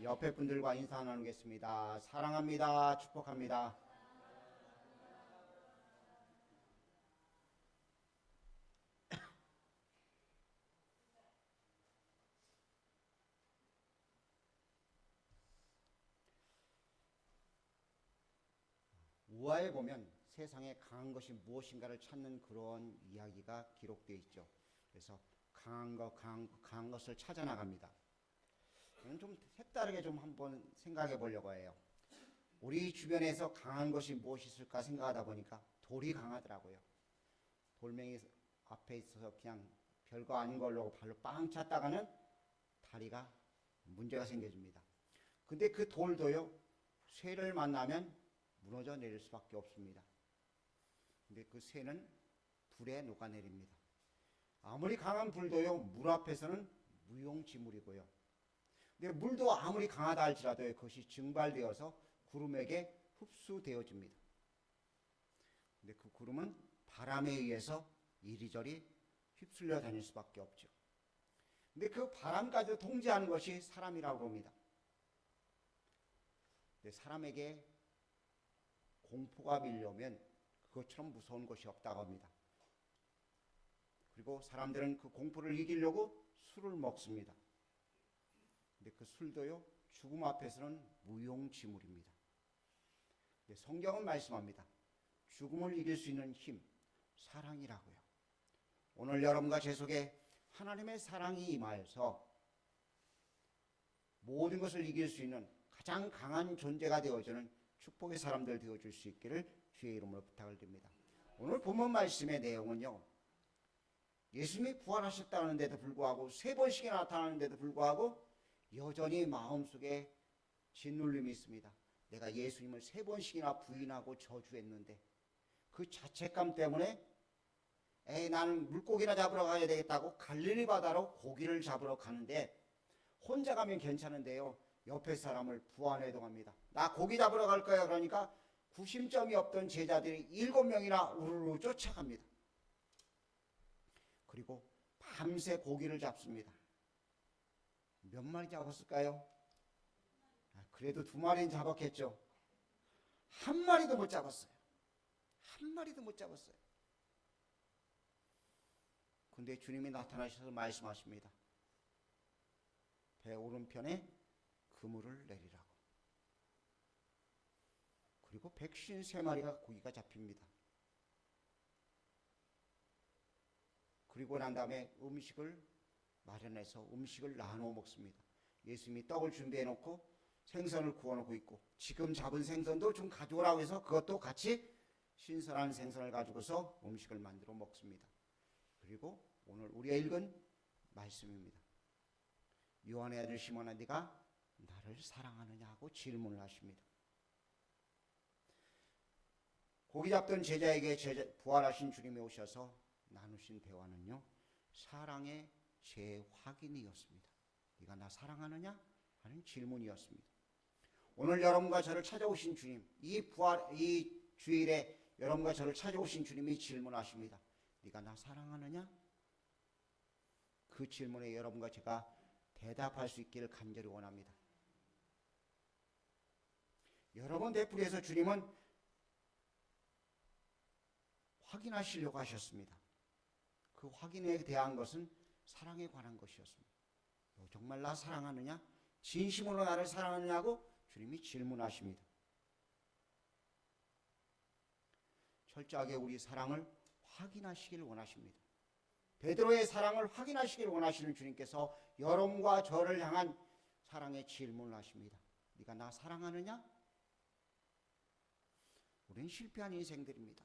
옆에 분들과 인사 나누겠습니다. 사랑합니다. 축복합니다. 우화에 보면 세상에 강한 것이 무엇인가를 찾는 그런 이야기가 기록되어 있죠. 그래서 강한 것을 찾아 나갑니다. 저는 좀 색다르게 좀 한번 생각해 보려고 해요. 우리 주변에서 강한 것이 무엇이 있을까 생각하다 보니까 돌이 강하더라고요. 돌멩이 앞에 있어서 그냥 별거 아닌 걸로 발로 빵 찼다가는 다리가 문제가 생겨집니다. 근데 그 돌도요, 쇠를 만나면 무너져 내릴 수밖에 없습니다. 근데 그 쇠는 불에 녹아내립니다. 아무리 강한 불도요, 물 앞에서는 무용지물이고요. 근데 물도 아무리 강하다 할지라도 그것이 증발되어서 구름에게 흡수되어집니다. 근데 그 구름은 바람에 의해서 이리저리 휩쓸려 다닐 수밖에 없죠. 근데 그 바람까지도 통제하는 것이 사람이라고 봅니다. 근데 사람에게 공포가 밀려오면 그것처럼 무서운 것이 없다고 합니다. 그리고 사람들은 그 공포를 이기려고 술을 먹습니다. 근데 그 술도요, 죽음 앞에서는 무용지물입니다. 성경은 말씀합니다. 죽음을 이길 수 있는 힘, 사랑이라고요. 오늘 여러분과 제 속에 하나님의 사랑이 임하여서 모든 것을 이길 수 있는 가장 강한 존재가 되어주는 축복의 사람들 되어줄 수 있기를 주의 이름으로 부탁을 드립니다. 오늘 본문 말씀의 내용은요, 예수님이 부활하셨다는데도 불구하고 3번씩이나 나타나는데도 불구하고 여전히 마음속에 짓눌림이 있습니다. 내가 예수님을 3번씩이나 부인하고 저주했는데 그 자책감 때문에 나는 물고기나 잡으러 가야 되겠다고 갈릴리 바다로 고기를 잡으러 가는데 혼자 가면 괜찮은데요, 옆에 사람을 부안해동합니다. 나 고기 잡으러 갈 거야. 그러니까 구심점이 없던 제자들이 7명이나 우르르 쫓아갑니다. 그리고 밤새 고기를 잡습니다. 몇 마리 잡았을까요? 그래도 2마리는 잡았겠죠. 한 마리도 못 잡았어요. 한 마리도 못 잡았어요. 근데 주님이 나타나셔서 말씀하십니다. 배 오른편에 그물을 내리라고. 그리고 153마리가 고기가 잡힙니다. 그리고 난 다음에 음식을 마련해서 음식을 나눠 먹습니다. 예수님이 떡을 준비해 놓고 생선을 구워 놓고 있고, 지금 잡은 생선도 좀 가져오라고 해서 그것도 같이 신선한 생선을 가지고서 음식을 만들어 먹습니다. 그리고 오늘 우리가 읽은 말씀입니다. 요한의 아들 시몬아, 네가 나를 사랑하느냐고 질문을 하십니다. 고기 잡던 제자에게 부활하신 주님이 오셔서 나누신 대화는요, 사랑의 재확인이었습니다. 네가 나 사랑하느냐 하는 질문이었습니다. 오늘 여러분과 저를 찾아오신 주님, 이 주일에 여러분과 저를 찾아오신 주님이 질문하십니다. 네가 나 사랑하느냐? 그 질문에 여러분과 제가 대답할 수 있기를 간절히 원합니다. 여러분 되풀이해서 주님은 확인하시려고 하셨습니다. 그 확인에 대한 것은 사랑에 관한 것이었습니다. 너 정말 나 사랑하느냐? 진심으로 나를 사랑하느냐고 주님이 질문하십니다. 철저하게 우리 사랑을 확인하시길 원하십니다. 베드로의 사랑을 확인하시길 원하시는 주님께서 여러분과 저를 향한 사랑의 질문을 하십니다. 네가 나 사랑하느냐? 우리는 실패한 인생들입니다.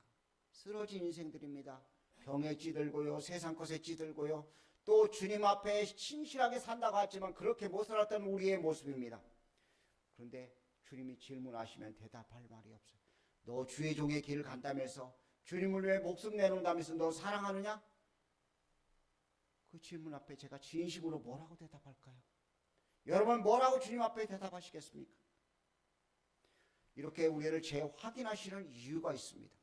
쓰러진 인생들입니다. 병에 찌들고요, 세상 것에 찌들고요, 또 주님 앞에 신실하게 산다고 하지만 그렇게 못 살았던 우리의 모습입니다. 그런데 주님이 질문하시면 대답할 말이 없어요. 너 주의 종의 길을 간다면서, 주님을 위해 목숨 내놓는다면서 너 사랑하느냐? 그 질문 앞에 제가 진심으로 뭐라고 대답할까요? 여러분 뭐라고 주님 앞에 대답하시겠습니까? 이렇게 우리를 재확인하시는 이유가 있습니다.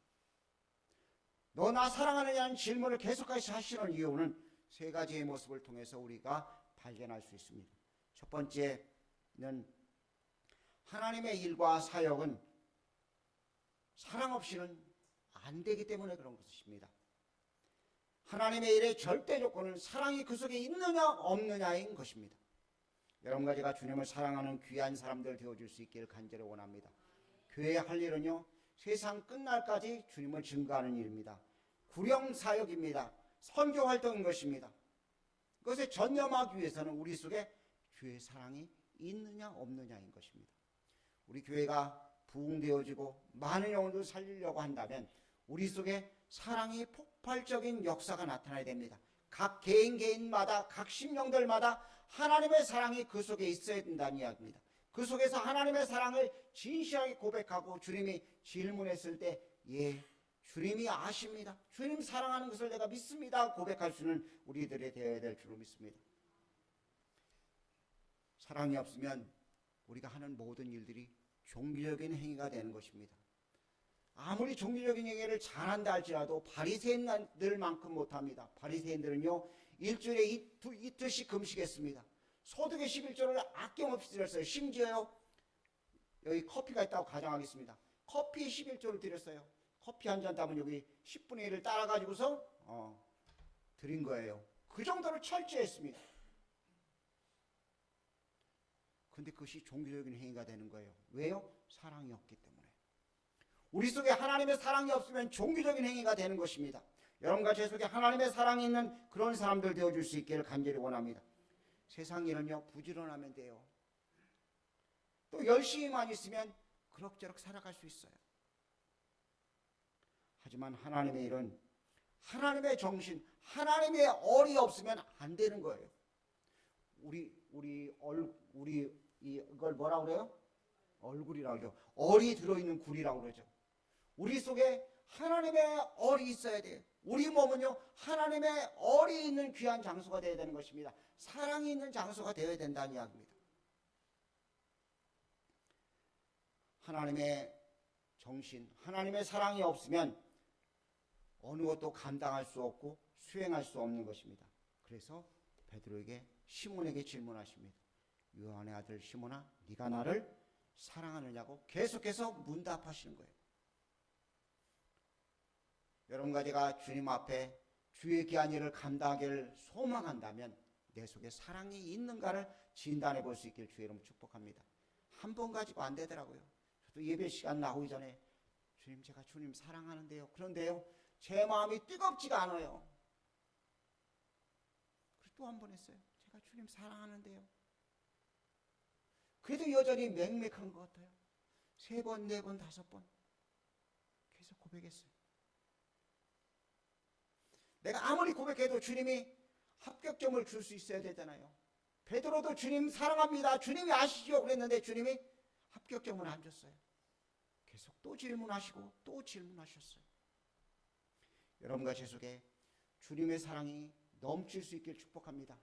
너 나 사랑하느냐는 질문을 계속해서 하시는 이유는 3가지의 모습을 통해서 우리가 발견할 수 있습니다. 첫 번째는 하나님의 일과 사역은 사랑 없이는 안 되기 때문에 그런 것입니다. 하나님의 일의 절대 조건은 사랑이 그 속에 있느냐 없느냐인 것입니다. 여러분과 제가 주님을 사랑하는 귀한 사람들 되어줄 수 있기를 간절히 원합니다. 교회의 할 일은요, 세상 끝날까지 주님을 증거하는 일입니다. 구령 사역입니다. 선교 활동인 것입니다. 그것에 전념하기 위해서는 우리 속에 주의 사랑이 있느냐 없느냐인 것입니다. 우리 교회가 부흥되어지고 많은 영혼을 살리려고 한다면 우리 속에 사랑이 폭발적인 역사가 나타나야 됩니다. 각 개인마다 각 심령들마다 하나님의 사랑이 그 속에 있어야 된다는 이야기입니다. 그 속에서 하나님의 사랑을 진실하게 고백하고 주님이 질문했을 때 예, 주님이 아십니다. 주님 사랑하는 것을 내가 믿습니다. 고백할 수 있는 우리들이 되어야 될 줄로 믿습니다. 사랑이 없으면 우리가 하는 모든 일들이 종교적인 행위가 되는 것입니다. 아무리 종교적인 행위를 잘한다 할지라도 바리새인들만큼 못합니다. 바리새인들은요, 일주일에 이틀씩 금식했습니다. 소득의 11조를 아낌없이 드렸어요. 심지어요, 여기 커피가 있다고 가정하겠습니다. 커피 11조를 드렸어요. 커피 한 잔 따면 여기 10분의 1을 따라가지고서 드린 거예요. 그 정도로 철저했습니다. 근데 그것이 종교적인 행위가 되는 거예요. 왜요? 사랑이 없기 때문에. 우리 속에 하나님의 사랑이 없으면 종교적인 행위가 되는 것입니다. 여러분과 제 속에 하나님의 사랑이 있는 그런 사람들 되어줄 수 있기를 간절히 원합니다. 세상 일은요, 부지런하면 돼요. 또 열심히만 있으면 그럭저럭 살아갈 수 있어요. 하지만 하나님의 일은 하나님의 정신, 하나님의 얼이 없으면 안 되는 거예요. 이걸 뭐라고 그래요? 얼굴이라고 그러죠. 얼이 들어있는 굴이라고 그러죠. 우리 속에 하나님의 얼이 있어야 돼요. 우리 몸은요, 하나님의 얼이 있는 귀한 장소가 되어야 되는 것입니다. 사랑이 있는 장소가 되어야 된다는 이야기입니다. 하나님의 정신, 하나님의 사랑이 없으면 어느 것도 감당할 수 없고 수행할 수 없는 것입니다. 그래서 베드로에게, 시몬에게 질문하십니다. 요한의 아들 시몬아, 네가 나를 사랑하느냐고 계속해서 문답하시는 거예요. 여러분과 제가 주님 앞에 주의 귀한 일을 감당하기를 소망한다면 내 속에 사랑이 있는가를 진단해 볼 수 있길 주의 이름으로 축복합니다. 한 번 가지고 안 되더라고요. 저도 예배 시간 나오기 전에 주님, 제가 주님 사랑하는데요. 그런데요, 제 마음이 뜨겁지가 않아요. 그래서 또 한 번 했어요. 제가 주님 사랑하는데요. 그래도 여전히 맹맥한 것 같아요. 3번, 4번, 5번 계속 고백했어요. 내가 아무리 고백해도 주님이 합격점을 줄 수 있어야 되잖아요. 베드로도 주님 사랑합니다, 주님이 아시죠? 그랬는데 주님이 합격점을 안 줬어요. 계속 또 질문하시고 또 질문하셨어요. 여러분과 제 속에 주님의 사랑이 넘칠 수 있길 축복합니다.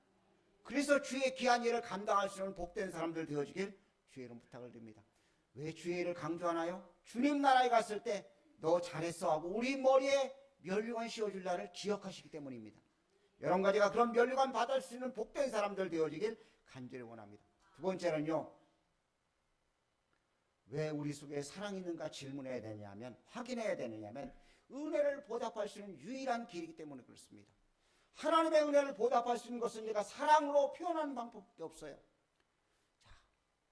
그래서 주의 귀한 일을 감당할 수 있는 복된 사람들 되어지길 주의 이름 부탁을 드립니다. 왜 주의 일을 강조하나요? 주님 나라에 갔을 때 너 잘했어 하고 우리 머리에 면류관 씌워줄 날을 기억하시기 때문입니다. 여러분과 제가 그런 면류관 받을 수 있는 복된 사람들 되어지길 간절히 원합니다. 두 번째는요, 왜 우리 속에 사랑이 있는가 질문해야 되냐면, 확인해야 되느냐면, 은혜를 보답할 수 있는 유일한 길이기 때문에 그렇습니다. 하나님의 은혜를 보답할 수 있는 것은 내가 사랑으로 표현하는 방법밖에 없어요. 자,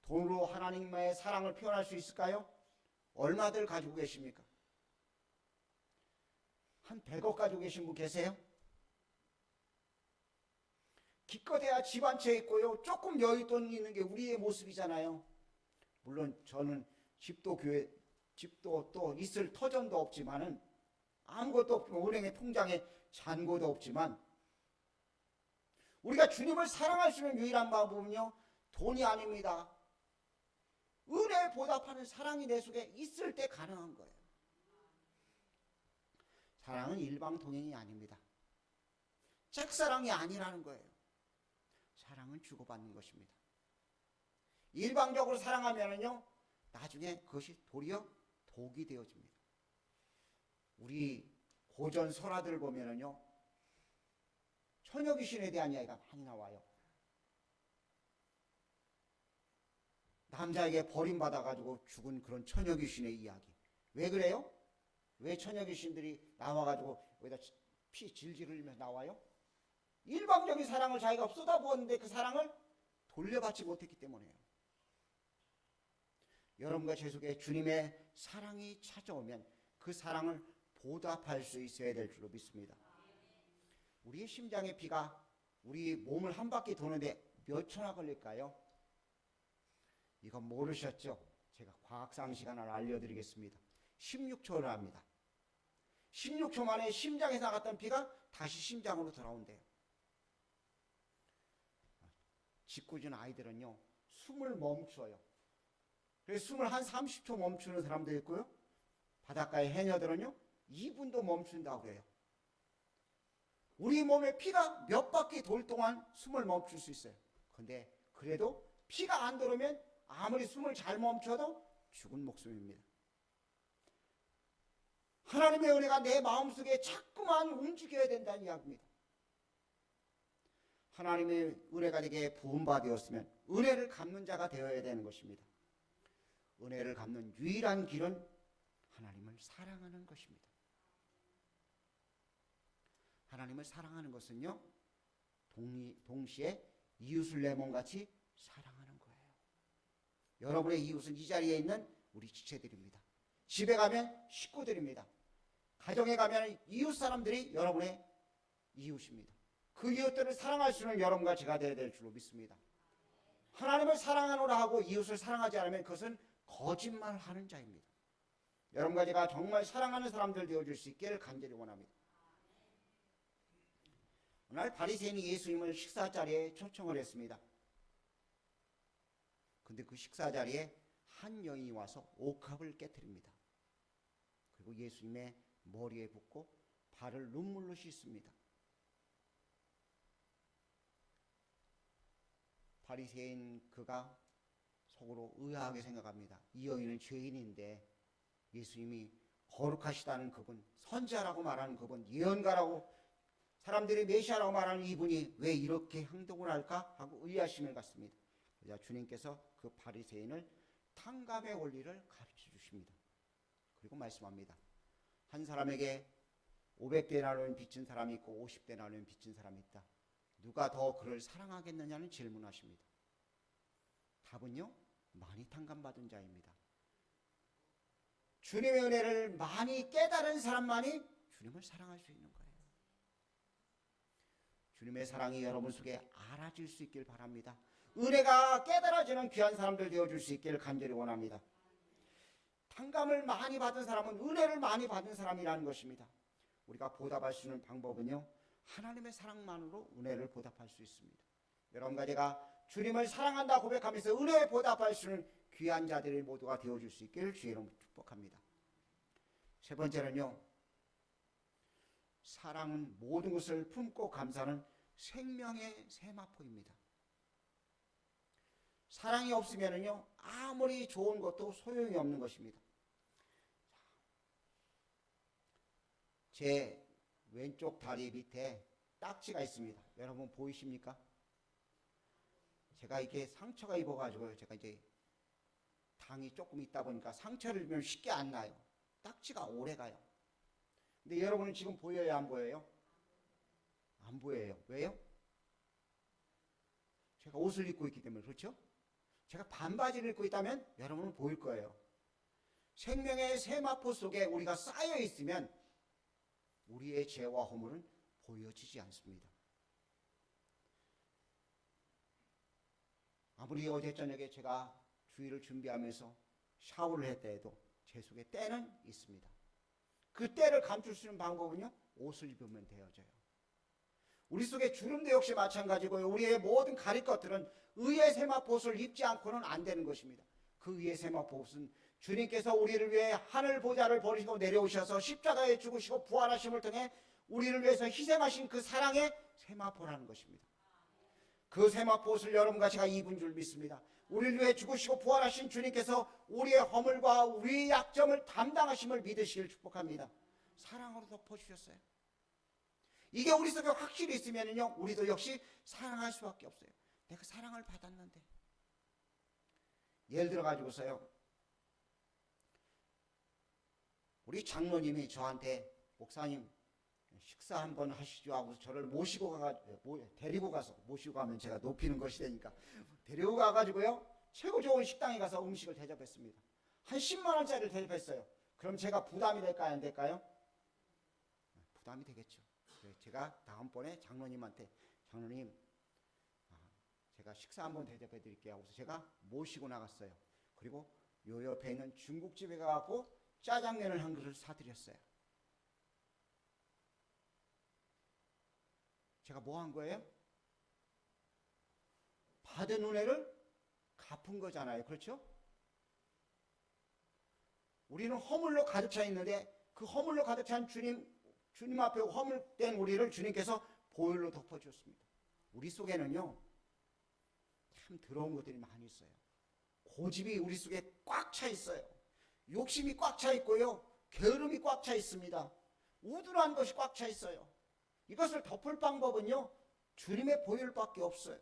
돈으로 하나님의 사랑을 표현할 수 있을까요? 얼마들 가지고 계십니까? 한 100억 가지고 계신 분 계세요? 기껏해야 집 한 채 있고요, 조금 여윳돈 있는 게 우리의 모습이잖아요. 물론 저는 집도 또 있을 터전도 없지만은, 아무것도 없고 은행에 통장에 잔고도 없지만, 우리가 주님을 사랑할 수 있는 유일한 방법은요, 돈이 아닙니다. 은혜에 보답하는 사랑이 내 속에 있을 때 가능한 거예요. 사랑은 일방통행이 아닙니다. 짝사랑이 아니라는 거예요. 사랑은 주고받는 것입니다. 일방적으로 사랑하면은요, 나중에 그것이 도리어 독이 되어집니다. 우리 고전 설화들 보면은요, 처녀귀신에 대한 이야기가 많이 나와요. 남자에게 버림받아가지고 죽은 그런 처녀 귀신의 이야기. 왜 그래요? 왜 처녀 귀신들이 나와가지고 여기다 피 질질 흘리면서 나와요? 일방적인 사랑을 자기가 쏟아부었는데 그 사랑을 돌려받지 못했기 때문이에요. 여러분과 제 속에 주님의 사랑이 찾아오면 그 사랑을 보답할 수 있어야 될 줄로 믿습니다. 우리의 심장의 피가 우리 몸을 한 바퀴 도는데 몇 초나 걸릴까요? 이거 모르셨죠? 제가 과학상 시간을 알려드리겠습니다. 16초를 합니다. 16초 만에 심장에서 나갔던 피가 다시 심장으로 돌아온대요. 짓궂은 아이들은요, 숨을 멈춰요. 그래서 숨을 한 30초 멈추는 사람도 있고요. 바닷가의 해녀들은요, 2분도 멈춘다고 해요. 우리 몸에 피가 몇 바퀴 돌 동안 숨을 멈출 수 있어요. 근데 그래도 피가 안 들어오면 아무리 숨을 잘 멈춰도 죽은 목숨입니다. 하나님의 은혜가 내 마음속에 자꾸만 움직여야 된다는 이야기입니다. 하나님의 은혜가 내게 부음받았으면 은혜를 갚는 자가 되어야 되는 것입니다. 은혜를 갚는 유일한 길은 하나님을 사랑하는 것입니다. 하나님을 사랑하는 것은요, 동시에 이웃을 내 몸같이 사랑하는 거예요. 여러분의 이웃은 이 자리에 있는 우리 지체들입니다. 집에 가면 식구들입니다. 가정에 가면 이웃 사람들이 여러분의 이웃입니다. 그 이웃들을 사랑할 수 있는 여러분과 제가 되어야 될 줄로 믿습니다. 하나님을 사랑하노라 하고 이웃을 사랑하지 않으면 그것은 거짓말하는 자입니다. 여러분과 제가 정말 사랑하는 사람들 되어줄 수 있기를 간절히 원합니다. 오늘 바리새인이 예수님을 식사 자리에 초청을 했습니다. 근데 그 식사 자리에 한 여인이 와서 옥합을 깨뜨립니다. 그리고 예수님의 머리에 붓고 발을 눈물로 씻습니다. 바리새인 그가 속으로 의아하게 생각합니다. 이 여인은 죄인인데 예수님이 거룩하시다는 그분, 선지자라고 말하는 그분, 예언가라고 사람들이 메시아라고 말하는 이분이 왜 이렇게 행동을 할까 하고 의아심을 갖습니다. 그러자 주님께서 그 바리새인을 탕감의 원리를 가르쳐 주십니다. 그리고 말씀합니다. 한 사람에게 500데나리온 빚진 사람이 있고 50데나리온 빚진 사람이 있다. 누가 더 그를 사랑하겠느냐는 질문하십니다. 답은요, 많이 탕감받은 자입니다. 주님의 은혜를 많이 깨달은 사람만이 주님을 사랑할 수 있는 거예요. 주님의 사랑이 여러분 속에 알아질 수 있길 바랍니다. 은혜가 깨달아지는 귀한 사람들 되어줄 수 있기를 간절히 원합니다. 탕감을 많이 받은 사람은 은혜를 많이 받은 사람이라는 것입니다. 우리가 보답할 수 있는 방법은요, 하나님의 사랑만으로 은혜를 보답할 수 있습니다. 여러분과 제가 주님을 사랑한다 고백하면서 은혜에 보답할 수 있는 귀한 자들이 모두가 되어줄 수 있기를 주의 이름으로 축복합니다. 세 번째는요, 사랑은 모든 것을 품고 감사하는 생명의 세마포입니다. 사랑이 없으면요, 아무리 좋은 것도 소용이 없는 것입니다. 제 왼쪽 다리 밑에 딱지가 있습니다. 여러분 보이십니까? 제가 이렇게 상처가 입어가지고요. 제가 이제 당이 조금 있다 보니까 상처를 입으면 쉽게 안 나요. 딱지가 오래 가요. 근데 여러분은 지금 보여요, 안 보여요? 안 보여요. 왜요? 제가 옷을 입고 있기 때문에. 그렇죠? 제가 반바지를 입고 있다면 여러분은 보일 거예요. 생명의 세마포 속에 우리가 쌓여 있으면 우리의 죄와 허물은 보여지지 않습니다. 아무리 어제 저녁에 제가 주일을 준비하면서 샤워를 했다 해도 제 속에 때는 있습니다. 그 때를 감출 수 있는 방법은요, 옷을 입으면 되어져요. 우리 속에 주름도 역시 마찬가지고요. 우리의 모든 가릴 것들은 의의 세마포옷을 입지 않고는 안 되는 것입니다. 그 의의 세마포옷은 주님께서 우리를 위해 하늘 보좌를 버리시고 내려오셔서 십자가에 죽으시고 부활하심을 통해 우리를 위해서 희생하신 그 사랑의 세마포라는 것입니다. 그 세마포옷을 여러분과 제가 입은 줄 믿습니다. 우리를 위해 죽으시고 부활하신 주님께서 우리의 허물과 우리의 약점을 담당하심을 믿으시길 축복합니다. 사랑으로 덮어주셨어요. 이게 우리 속에 확실히 있으면요, 우리도 역시 사랑할 수밖에 없어요. 내가 사랑을 받았는데. 예를 들어 가지고서요, 우리 장로님이 저한테 목사님 식사 한번 하시죠 하고 저를 데리고 가서, 모시고 가면 제가 높이는 것이 되니까 데리고 가가지고요 최고 좋은 식당에 가서 음식을 대접했습니다. 한 10만 원짜리를 대접했어요. 그럼 제가 부담이 될까요, 안 될까요? 부담이 되겠죠. 제가 다음번에 장로님한테, 장로님 제가 식사 한번 대접해 드릴게요 하고서 제가 모시고 나갔어요. 그리고 요 옆에 있는 중국집에 가고 짜장면을 한 그릇을 사드렸어요. 제가 뭐 한 거예요? 받은 은혜를 갚은 거잖아요. 그렇죠? 우리는 허물로 가득 차 있는데 그 허물로 가득 찬 주님 앞에 허물된 우리를 주님께서 보혈로 덮어주었습니다. 우리 속에는요 참 더러운 것들이 많이 있어요. 고집이 우리 속에 꽉 차 있어요. 욕심이 꽉 차 있고요, 게으름이 꽉 차 있습니다. 우둔한 것이 꽉 차 있어요. 이것을 덮을 방법은요 주님의 보혈밖에 없어요.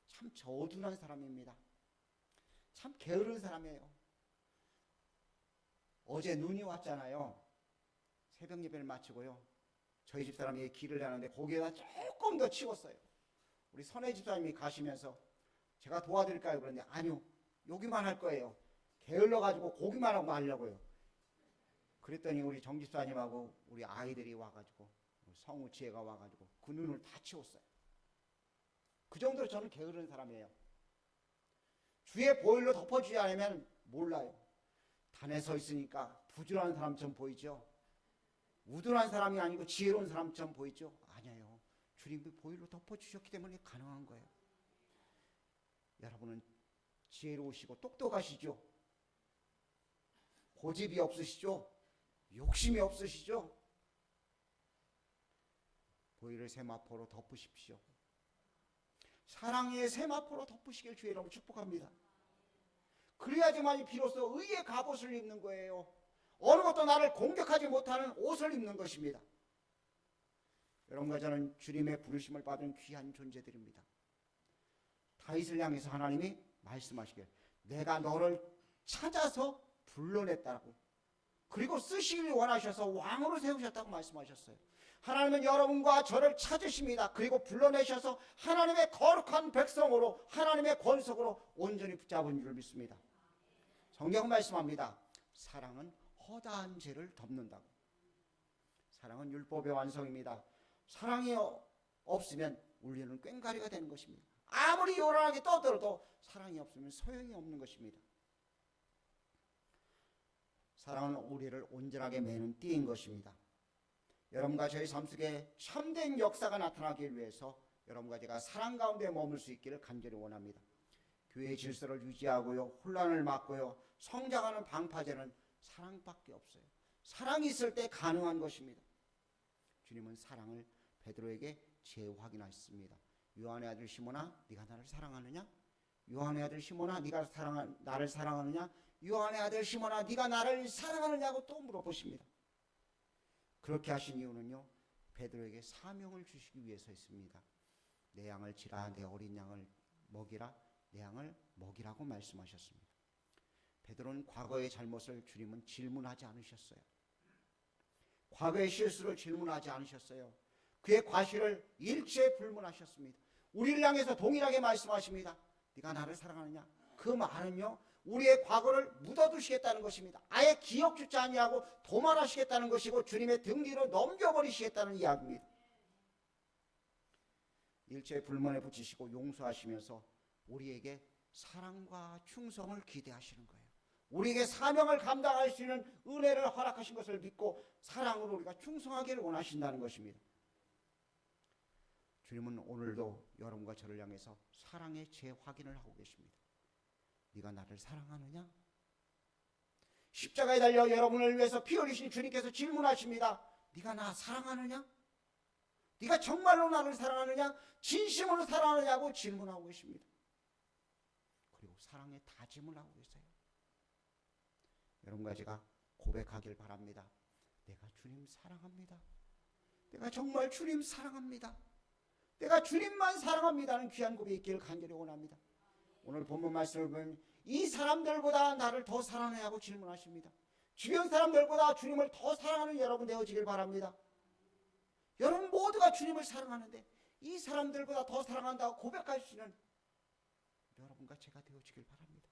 참 저어둔한 사람입니다. 참 게으른 사람이에요. 어제 눈이 왔잖아요. 새벽 예배를 마치고요 저희 집사람이 길을 가는데 거기에다 조금 더 치웠어요. 우리 선혜 집사님이 가시면서 제가 도와드릴까요? 그런데 아니요, 여기만 할 거예요. 게을러가지고 고기만 하고 하려고요. 그랬더니 우리 정 집사님하고 우리 아이들이 와가지고, 성우치애가 와가지고 그 눈을 다 치웠어요. 그 정도로 저는 게으른 사람이에요. 주의 보혈로 덮어주지 않으면 몰라요. 단에 서 있으니까 부지런한 사람처럼 보이죠. 우둔한 사람이 아니고 지혜로운 사람처럼 보이죠. 아니에요. 주님이 보혈로 덮어주셨기 때문에 가능한 거예요. 여러분은 지혜로우시고 똑똑하시죠? 고집이 없으시죠? 욕심이 없으시죠? 보혈의 세마포로 덮으십시오. 사랑의 세마포로 덮으시길 주의 이름으로 축복합니다. 그래야지만 비로소 의의 갑옷을 입는 거예요. 어느 것도 나를 공격하지 못하는 옷을 입는 것입니다. 여러분과 저는 주님의 부르심을 받은 귀한 존재들입니다. 다윗을 향해서 하나님이 말씀하시길, 내가 너를 찾아서 불러냈다고, 그리고 쓰시길 원하셔서 왕으로 세우셨다고 말씀하셨어요. 하나님은 여러분과 저를 찾으십니다. 그리고 불러내셔서 하나님의 거룩한 백성으로, 하나님의 권속으로 온전히 붙잡은 줄 믿습니다. 성경은 말씀합니다. 사랑은 허다한 죄를 덮는다고. 사랑은 율법의 완성입니다. 사랑이 없으면 우리는 꽹과리가 되는 것입니다. 아무리 요란하게 떠들어도 사랑이 없으면 소용이 없는 것입니다. 사랑은 우리를 온전하게 매는 띠인 것입니다. 여러분과 저희 삶 속에 참된 역사가 나타나기 위해서 여러분과 제가 사랑 가운데 머물 수 있기를 간절히 원합니다. 교회의 질서를 유지하고요, 혼란을 막고요, 성장하는 방파제는 사랑밖에 없어요. 사랑이 있을 때 가능한 것입니다. 주님은 사랑을 베드로에게 재확인하셨습니다. 요한의 아들 시몬아, 네가 나를 사랑하느냐? 요한의 아들 시몬아, 네가 나를 사랑하느냐? 요한의 아들 시몬아, 네가 나를 사랑하느냐고 또 물어보십니다. 그렇게 하신 이유는요, 베드로에게 사명을 주시기 위해서였습니다. 내 양을 치라, 내 어린 양을 먹이라, 내 양을 먹이라고 말씀하셨습니다. 베드로는 과거의 잘못을 주님은 질문하지 않으셨어요. 과거의 실수를 질문하지 않으셨어요. 그의 과실을 일체 불문하셨습니다. 우리를 향해서 동일하게 말씀하십니다. 네가 나를 사랑하느냐? 그 말은요, 우리의 과거를 묻어두시겠다는 것입니다. 아예 기억주지 아니하고 도말하시겠다는 것이고 주님의 등 뒤로 넘겨버리시겠다는 이야기입니다. 일체 불문에 붙이시고 용서하시면서 우리에게 사랑과 충성을 기대하시는 거예요. 우리에게 사명을 감당할 수 있는 은혜를 허락하신 것을 믿고 사랑으로 우리가 충성하기를 원하신다는 것입니다. 주님은 오늘도 여러분과 저를 향해서 사랑의 재확인을 하고 계십니다. 네가 나를 사랑하느냐? 십자가에 달려 여러분을 위해서 피 흘리신 주님께서 질문하십니다. 네가 나 사랑하느냐? 네가 정말로 나를 사랑하느냐? 진심으로 사랑하느냐고 질문하고 계십니다. 그리고 사랑의 다짐을 하고 계세요. 여러분과 제가 고백하길 바랍니다. 내가 주님 사랑합니다. 내가 정말 주님 사랑합니다. 내가 주님만 사랑합니다는 귀한 고백이 있기를 간절히 원합니다. 오늘 본문 말씀을 보면 이 사람들보다 나를 더 사랑해 하고 질문하십니다. 주변 사람들보다 주님을 더 사랑하는 여러분 되어지길 바랍니다. 여러분 모두가 주님을 사랑하는데 이 사람들보다 더 사랑한다고 고백하시는 여러분과 제가 되어지길 바랍니다.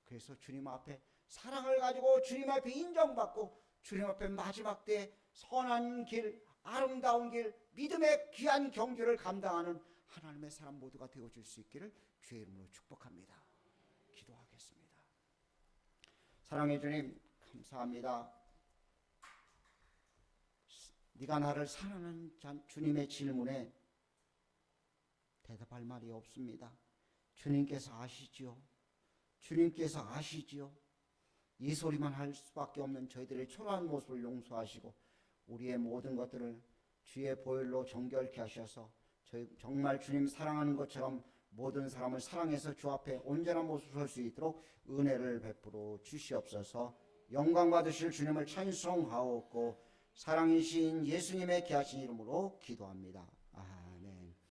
그래서 주님 앞에 사랑을 가지고 주님 앞에 인정받고 주님 앞에 마지막 때 선한 길, 아름다운 길, 믿음의 귀한 경주를 감당하는 하나님의 사람 모두가 되어줄 수 있기를 주의 이름으로 축복합니다. 기도하겠습니다. 사랑해 주님 감사합니다. 네가 나를 사랑하는 주님의 질문에 대답할 말이 없습니다. 주님께서 아시지요. 주님께서 아시지요. 이 소리만 할 수밖에 없는 저희들의 초라한 모습을 용서하시고 우리의 모든 것들을 주의 보혈로 정결케 하셔서 저희 정말 주님 사랑하는 것처럼 모든 사람을 사랑해서 주 앞에 온전한 모습을 설 수 있도록 은혜를 베풀어 주시옵소서. 영광 받으실 주님을 찬송하옵고 사랑이신 예수님의 귀하신 이름으로 기도합니다. 아멘.